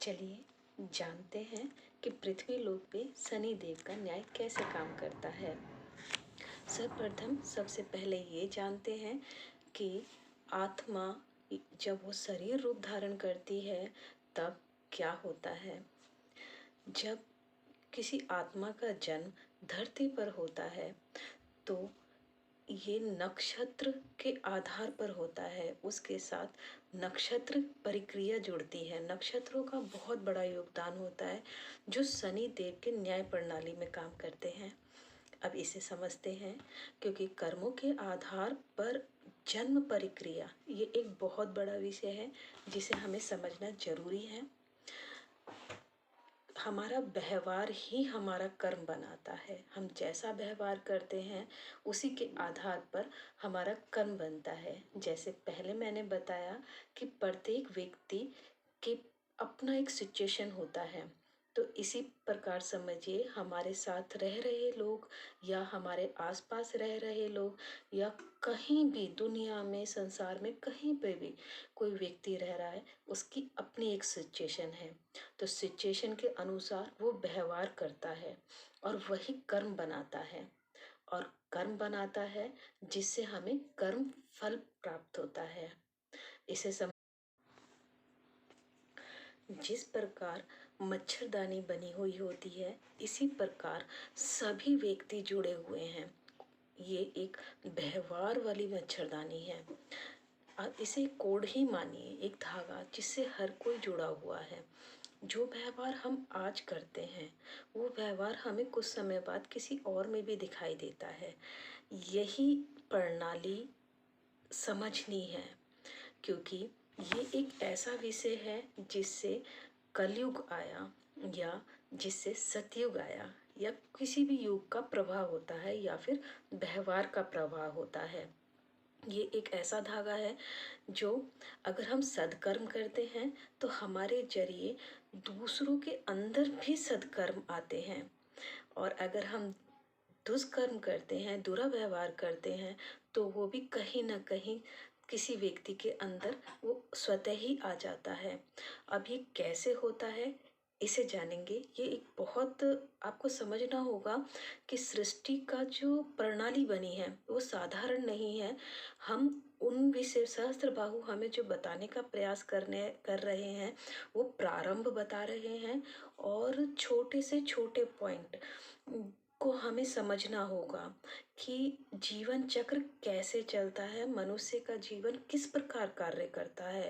चलिए जानते हैं कि पृथ्वी लोक पे शनि देव का न्याय कैसे काम करता है। सर्वप्रथम सबसे पहले ये जानते हैं कि आत्मा जब वो शरीर रूप धारण करती है तब क्या होता है। जब किसी आत्मा का जन्म धरती पर होता है तो ये नक्षत्र के आधार पर होता है, उसके साथ नक्षत्र परिक्रिया जुड़ती है। नक्षत्रों का बहुत बड़ा योगदान होता है जो शनि देव के न्याय प्रणाली में काम करते हैं। अब इसे समझते हैं क्योंकि कर्मों के आधार पर जन्म परिक्रिया ये एक बहुत बड़ा विषय है जिसे हमें समझना जरूरी है। हमारा व्यवहार ही हमारा कर्म बनाता है। हम जैसा व्यवहार करते हैं उसी के आधार पर हमारा कर्म बनता है। जैसे पहले मैंने बताया कि प्रत्येक व्यक्ति के अपना एक सिचुएशन होता है, तो इसी प्रकार समझिए हमारे साथ रह रहे लोग या हमारे आसपास रह रहे लोग या कहीं भी दुनिया में संसार में कहीं पे भी कोई व्यक्ति रह रहा है, उसकी अपनी एक सिचुएशन है। तो सिचुएशन के अनुसार वो व्यवहार करता है और वही कर्म बनाता है, और कर्म बनाता है जिससे हमें कर्म फल प्राप्त होता है। इसे जिस प्रकार मच्छरदानी बनी हुई होती है इसी प्रकार सभी व्यक्ति जुड़े हुए हैं। ये एक व्यवहार वाली मच्छरदानी है। आप इसे कोड ही मानिए, एक धागा जिससे हर कोई जुड़ा हुआ है। जो व्यवहार हम आज करते हैं वो व्यवहार हमें कुछ समय बाद किसी और में भी दिखाई देता है। यही प्रणाली समझनी है क्योंकि ये एक ऐसा विषय है जिससे कलयुग आया या जिससे सतयुग आया या किसी भी युग का प्रभाव होता है या फिर व्यवहार का प्रभाव होता है। ये एक ऐसा धागा है जो अगर हम सदकर्म करते हैं तो हमारे जरिए दूसरों के अंदर भी सदकर्म आते हैं, और अगर हम दुष्कर्म करते हैं, बुरा व्यवहार करते हैं, तो वो भी कहीं ना कहीं किसी व्यक्ति के अंदर वो स्वतः ही आ जाता है। अब ये कैसे होता है इसे जानेंगे। ये एक बहुत आपको समझना होगा कि सृष्टि का जो प्रणाली बनी है वो साधारण नहीं है। हम उन विषय सहस्त्रबाहु हमें जो बताने का प्रयास कर रहे हैं वो प्रारंभ बता रहे हैं, और छोटे से छोटे पॉइंट को हमें समझना होगा कि जीवन चक्र कैसे चलता है, मनुष्य का जीवन किस प्रकार कार्य करता है,